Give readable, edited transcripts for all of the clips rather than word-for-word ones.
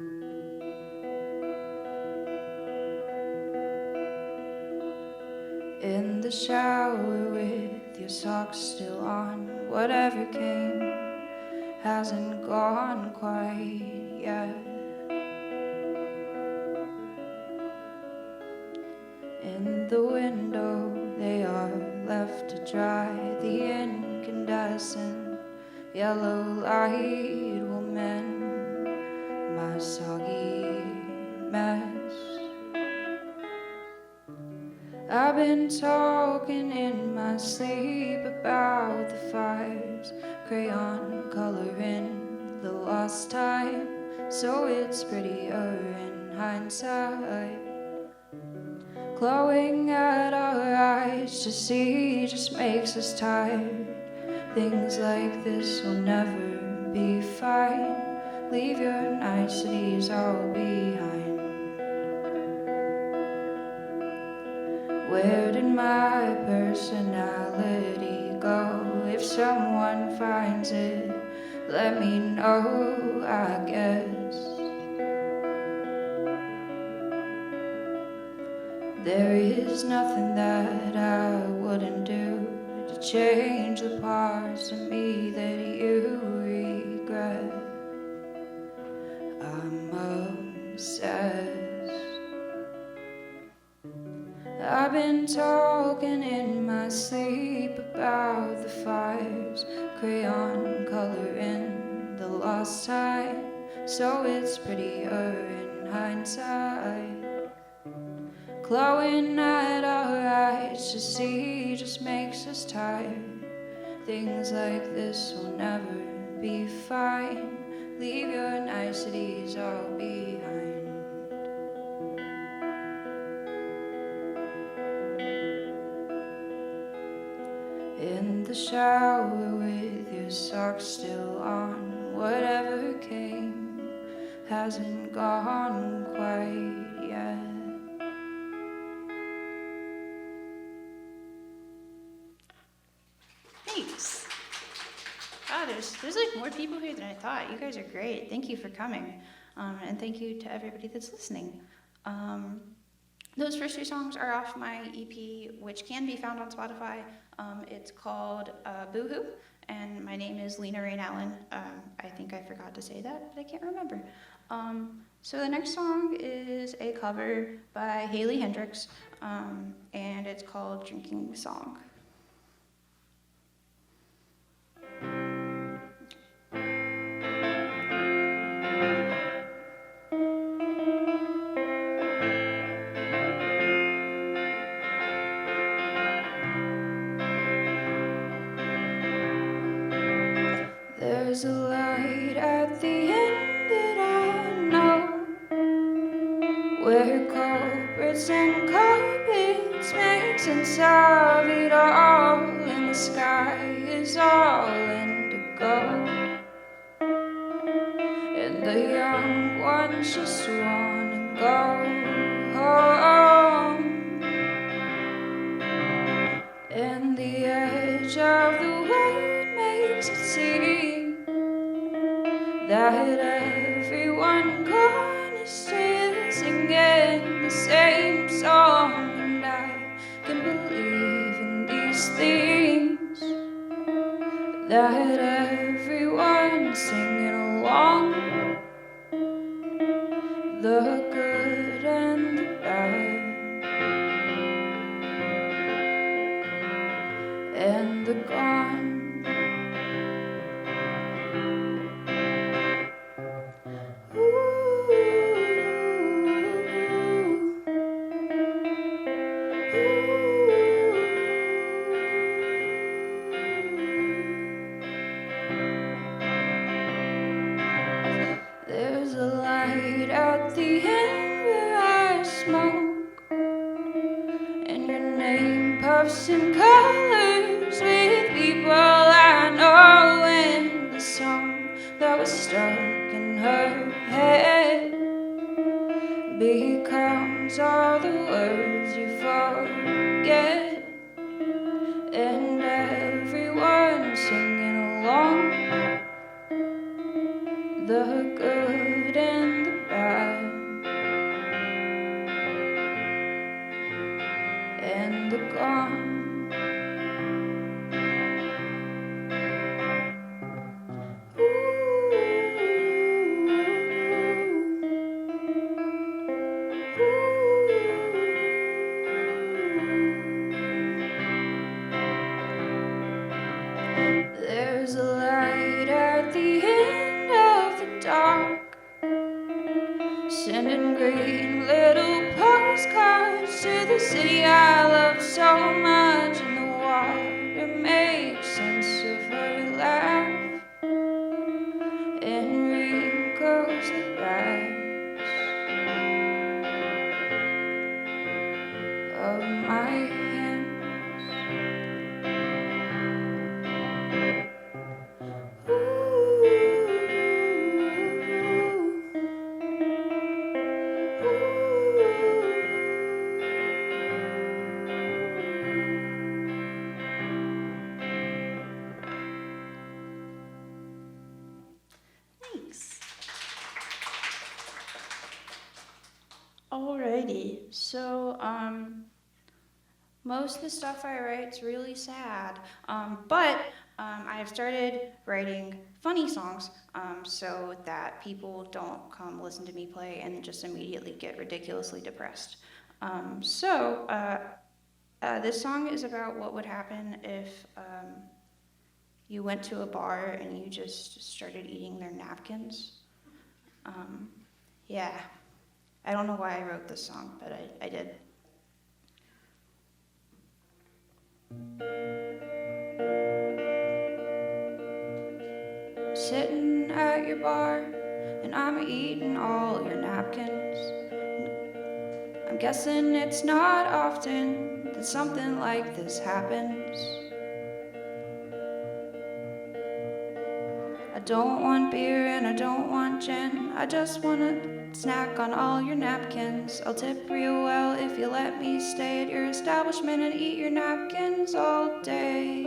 In the shower with your socks still on, whatever came hasn't gone quite yet. In the window they are left to dry, the incandescent yellow light will mend my soggy mess. I've been talking in my sleep about the fires, crayon coloring the lost time, so it's prettier in hindsight. Glowing at our eyes to see just makes us tired. Things like this will never be fine. Leave your niceties all behind. Where did my personality go? If someone finds it, let me know, I guess. There is nothing that I wouldn't do to change the parts of me that you regret. I'm obsessed. I've been talking in my sleep about the fires, crayon coloring the lost time, so it's prettier in hindsight. Glowing at our eyes to see just makes us tired. Things like this will never be fine. Leave your niceties all behind. In the shower with your socks still on, whatever came hasn't gone quite yet. Thanks. Wow, there's like more people here than I thought. You guys are great. Thank you for coming. And thank you to everybody that's listening. Those first two songs are off my EP, which can be found on Spotify. It's called Boohoo, and my name is Lena Rayne Allen. I think I forgot to say that, but I can't remember. So the next song is a cover by Haley Hendricks, and it's called Drinking Song. There's a light at the end that I know, where culprits and carpets make sense of it all, and the sky is all indigo, and the young ones just wanna go home, and the edge of the world makes it seem that everyone gone is still singing the same song, and I can believe in these things, that everyone's singing along, the good and the bad, and the gone. There's a light at the end where I smoke, and your name puffs in colors with people I know, and the song that was stuck in her head becomes all the words you forget, and everyone singing along, the good and the bad. and the gone. There's a light at the end of the dark, sending green little postcards to the city I love so much, and the water makes sense of her laugh and wrinkles the grass of my hands. Thanks. Alrighty, so most of the stuff I write's really sad, but I've started writing funny songs so that people don't come listen to me play and just immediately get ridiculously depressed. This song is about what would happen if you went to a bar and you just started eating their napkins. Yeah, I don't know why I wrote this song, but I did. Sitting at your bar, and I'm eating all your napkins. I'm guessing it's not often that something like this happens. I don't want beer and I don't want gin, I just want to snack on all your napkins. I'll tip real well if you let me stay at your establishment and eat your napkins all day.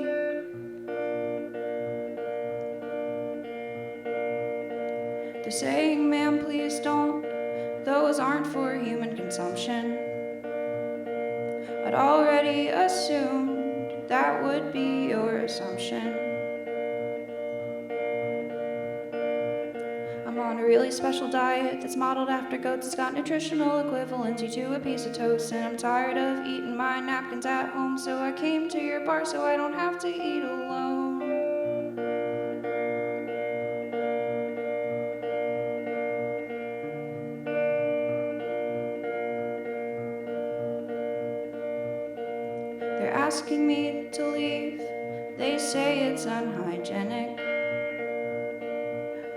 They're saying, ma'am, please don't, those aren't for human consumption. I'd already assumed that would be your assumption. I'm on a really special diet that's modeled after goats. It's got nutritional equivalency to a piece of toast, and I'm tired of eating my napkins at home, so I came to your bar so I don't have to eat alone. They're asking me to leave, they say it's unhygienic,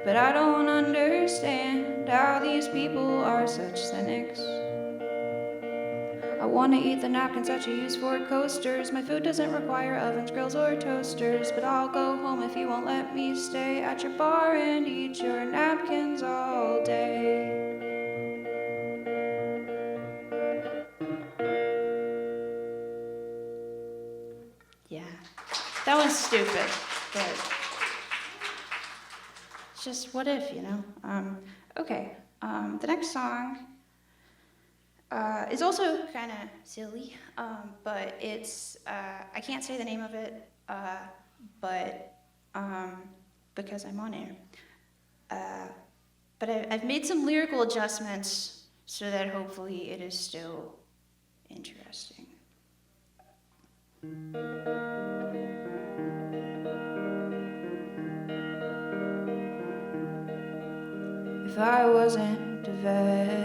but I don't understand how these people are such cynics. I want to eat the napkins that you use for coasters. My food doesn't require ovens, grills, or toasters, but I'll go home if you won't let me stay at your bar and eat your napkins all day. Yeah, that was stupid, but it's just what if, you know? Okay, the next song is also kind of silly, but it's, I can't say the name of it, but because I'm on air. But I've made some lyrical adjustments so that hopefully it is still interesting. If I wasn't a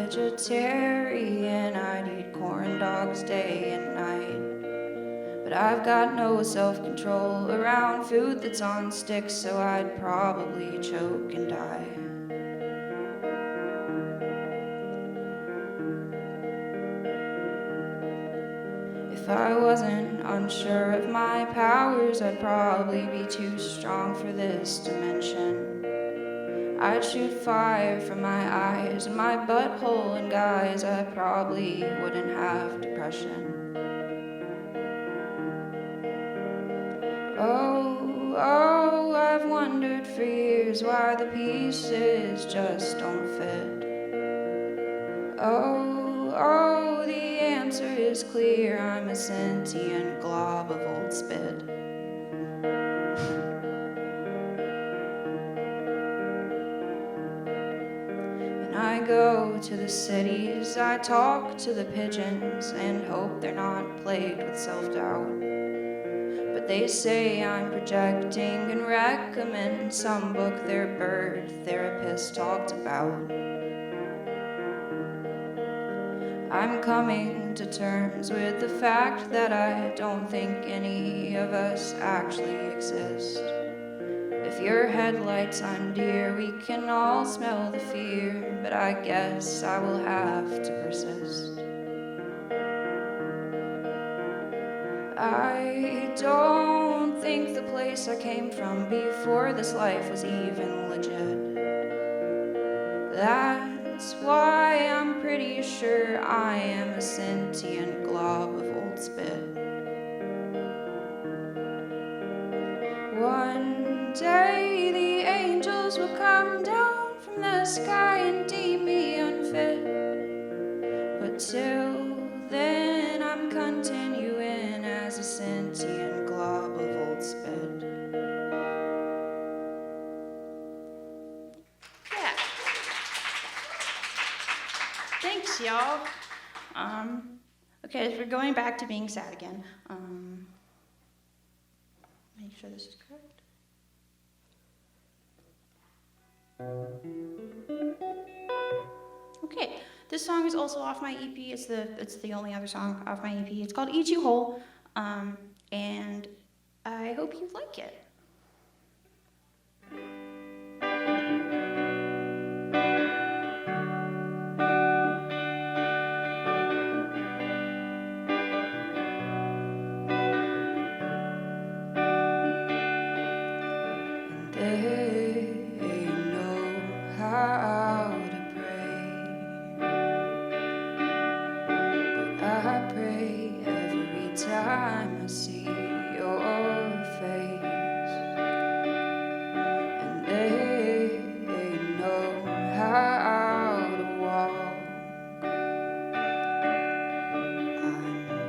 vegetarian, I'd eat corn dogs day and night. But I've got no self-control around food that's on sticks, so I'd probably choke and die. If I wasn't unsure of my powers, I'd probably be too strong for this dimension. I'd shoot fire from my eyes and my butthole, and guys, I probably wouldn't have depression. Oh, I've wondered for years why the pieces just don't fit. Oh, the answer is clear. I'm as sentient glob of old spit. And I go to the cities, I talk to the pigeons, and hope they're not plagued with self-doubt. But they say I'm projecting and recommend some book their bird therapist talked about. I'm coming to terms with the fact that I don't think any of us actually exist. If your headlights on deer, we can all smell the fear, but I guess I will have to persist. I don't think the place I came from before this life was even legit. That's why I'm pretty sure I am a sentient glob of old spit. One day the angels will come down from the sky and deem me unfit. But till then I'm continuing as a sentient glob of old spit. Yeah. Thanks, y'all. Okay, we're going back to being sad again. Make sure this is correct. Okay, this song is also off my EP. It's the only other song off my EP. It's called Eat You Whole, and I hope you like it.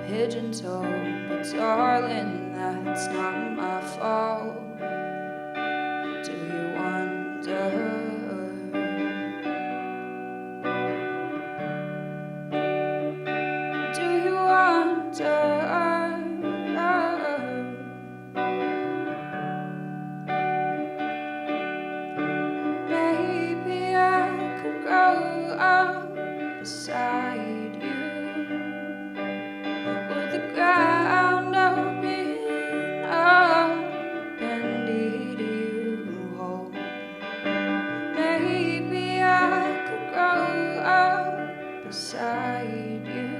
Pigeon-toed, but darling, that's not my fault. Do you wonder? Do you wonder? Maybe I could grow up beside you. The ground open up and eat you whole. Maybe I could grow up beside you.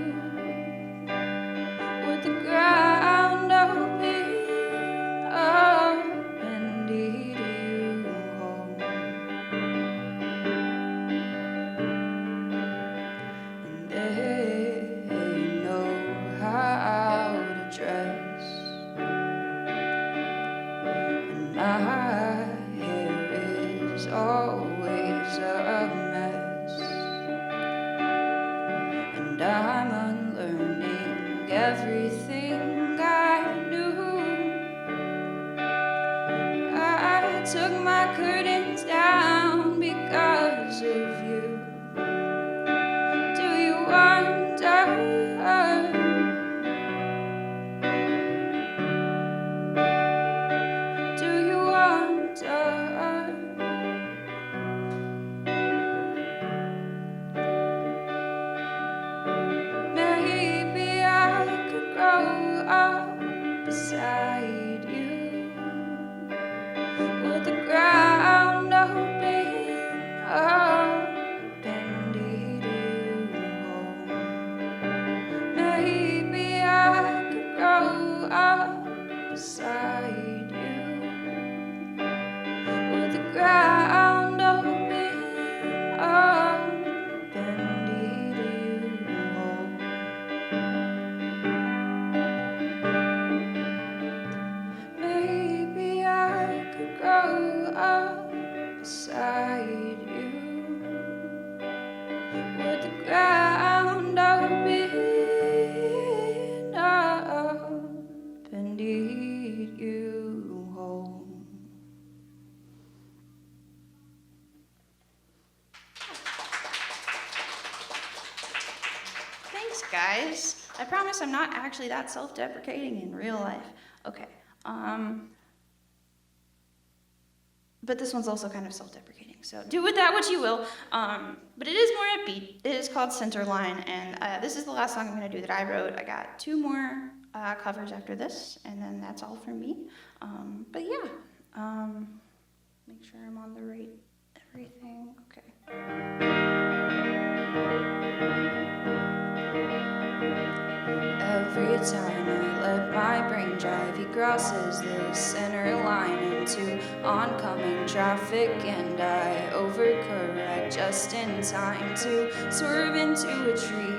With the ground open up and eat you whole. And they know how to dress, and my hair is always a mess, and I'm unlearning everything I knew. I took my curtains down because of you. Do you wonder? Maybe I could grow up beside you. With the ground open up and eat you whole. Maybe I could grow up beside you. With the ground open up and eat you whole. Maybe I could grow up beside you. With the ground open up Thanks, guys. I promise I'm not actually that self-deprecating in real life. Okay. But this one's also kind of self-deprecating, so do with that what you will. But it is more upbeat. It is called Centerline, and this is the last song I'm going to do that I wrote. I got 2 more covers after this, and then that's all from me. But yeah, make sure I'm on the right everything. Okay. Every time I let my brain drive, he crosses the center line into oncoming traffic, and I overcorrect just in time to swerve into a tree.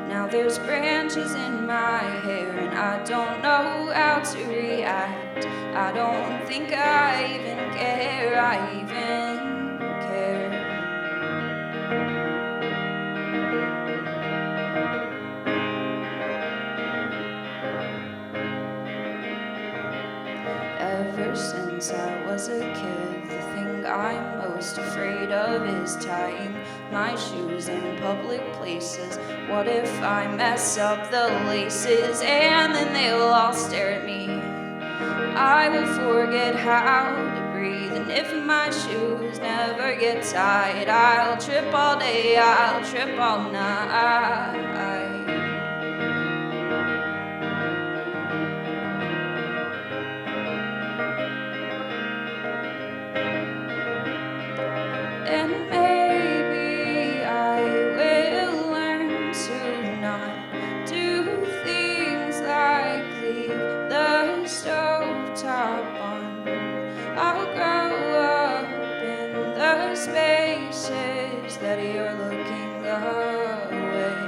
Now there's branches in my hair, and I don't know how to react. I don't think I even care. I even care. Ever since I was a kid, the thing I'm most afraid of is tying my shoes in public places. What if I mess up the laces and then they'll all stare at me? I will forget how to breathe, and if my shoes never get tied, I'll trip all day, I'll trip all night. And maybe I will learn to not do things like leave the stovetop on. I'll grow up in the spaces that you're looking away.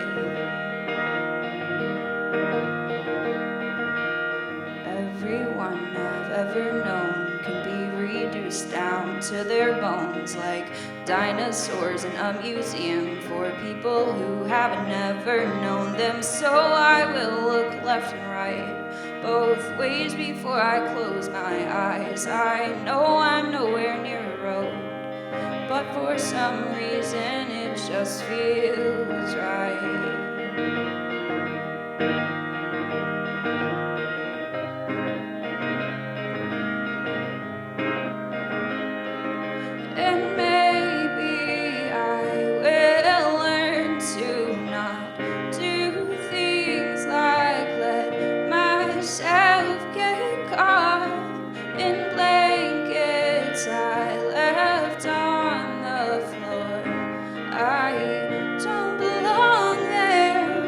Everyone I've ever known can be reduced down to their bones, like dinosaurs in a museum for people who have never known them. So I will look left and right, both ways before I close my eyes. I know I'm nowhere near a road, but for some reason it just feels right. And maybe I will learn to not do things like let myself get caught in blankets I left on the floor. I don't belong there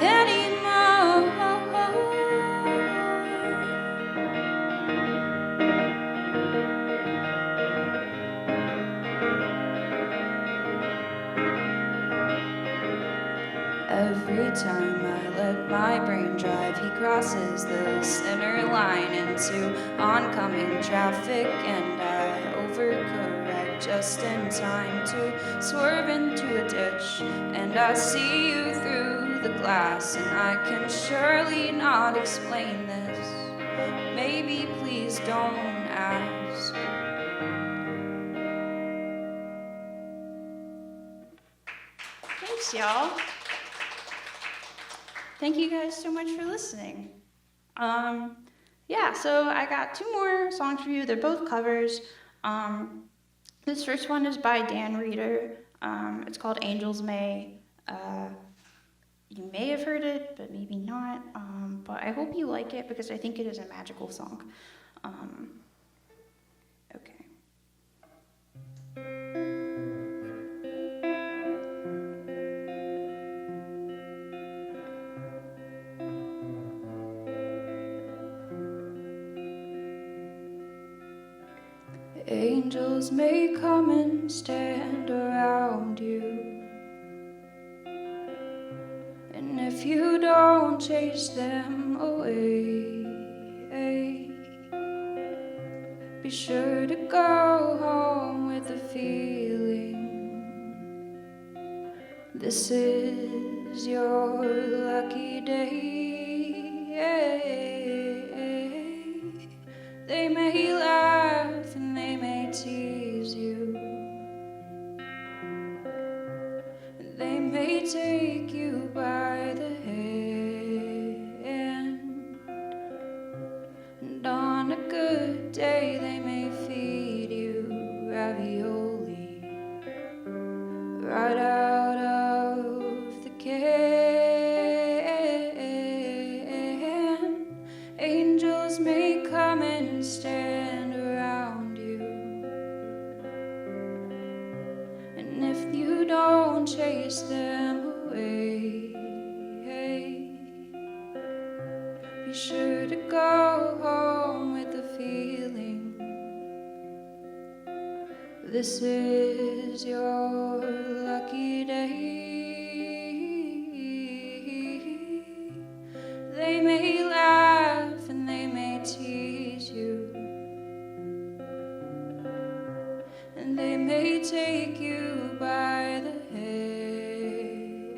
anymore. Every time I let my brain drive, he crosses the center line into oncoming traffic, and I overcorrect just in time to swerve into a ditch. And I see you through the glass, and I can surely not explain this. Maybe please don't ask. Thanks, y'all. Thank you guys so much for listening. Yeah, so I got 2 more songs for you. They're both covers. This first one is by Dan Reeder. It's called Angels May. You may have heard it, but maybe not. But I hope you like it because I think it is a magical song. Okay. Angels may come and stand around you, and if you don't chase them away, be sure to go home with a feeling this is your lucky day. They may laugh and they may tease you, and they may take you by right out of the can. Angels may come and stand around you, and if you don't chase them away, be sure to go home with the feeling this is your lucky day. They may laugh and they may tease you, and they may take you by the hand.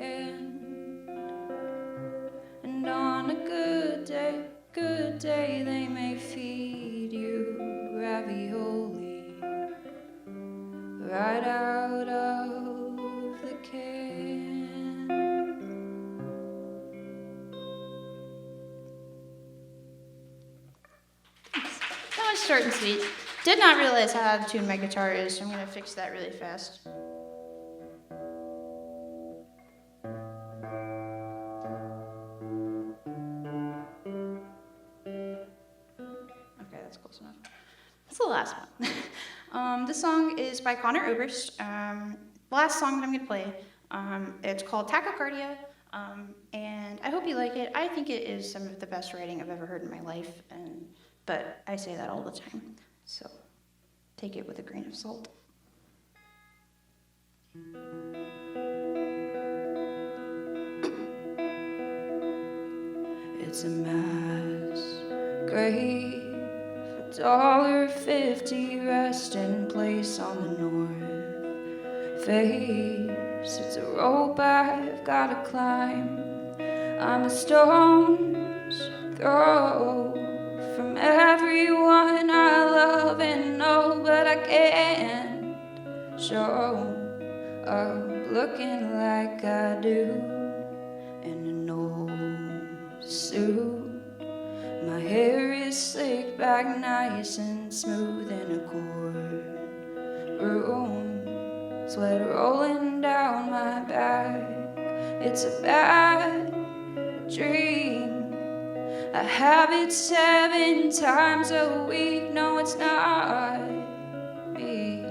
And on a good day, they may feed you ravioli right out of the can. That was short and sweet. Did not realize how out of tune my guitar is, so I'm going to fix that really fast. Okay, that's close enough. That's the last one. This song is by Connor Oberst. Last song that I'm going to play. It's called Tachycardia, and I hope you like it. I think it is some of the best writing I've ever heard in my life, but I say that all the time, so take it with a grain of salt. It's a mass grave, $1.50 resting place on the north face. It's a rope I've gotta climb. I'm a stone's throw from everyone I love and know, but I can't show up looking like I do in an old suit. My hair is slicked back nice and smooth in a courtroom, sweat rolling down my back. It's a bad dream. I have it 7 times a week. No, it's not me,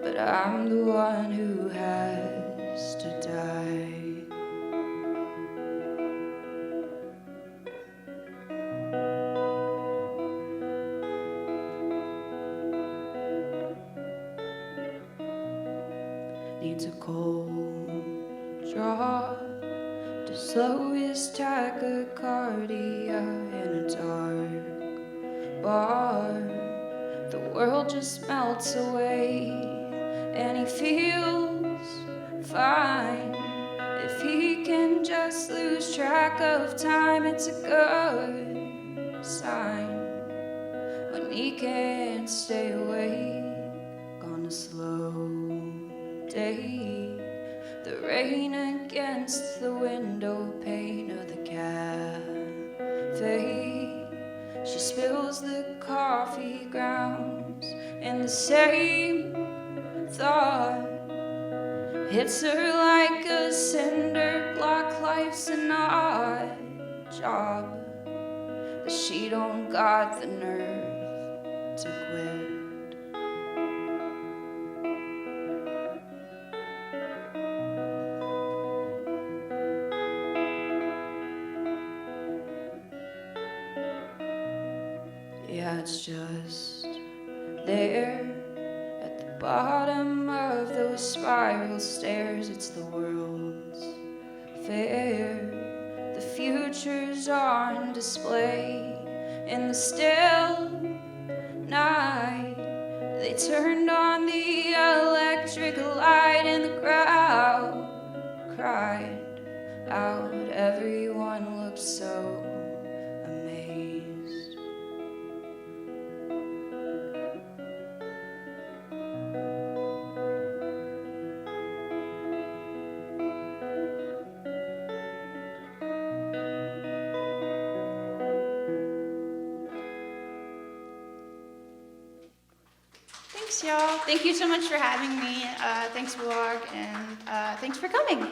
but I'm the one who has to die. Needs a cold draw to slow his tachycardia in a dark bar. The world just melts away and he feels fine. If he can just lose track of time, it's a good sign. When he can't stay awake on a slow day, the rain against the window pane of the cafe. She spills the coffee grounds, and the same thought hits her like a cinder block. Life's an odd job, but she don't got the nerve to quit. Yeah, it's just there at the bottom of those spiral stairs. It's the world's fair. The future's on display in the still night. They turned on the electric light and the crowd cried out. Everyone looked so amazed. Thanks, y'all. Thank you so much for having me. Thanks, WUOG, and thanks for coming.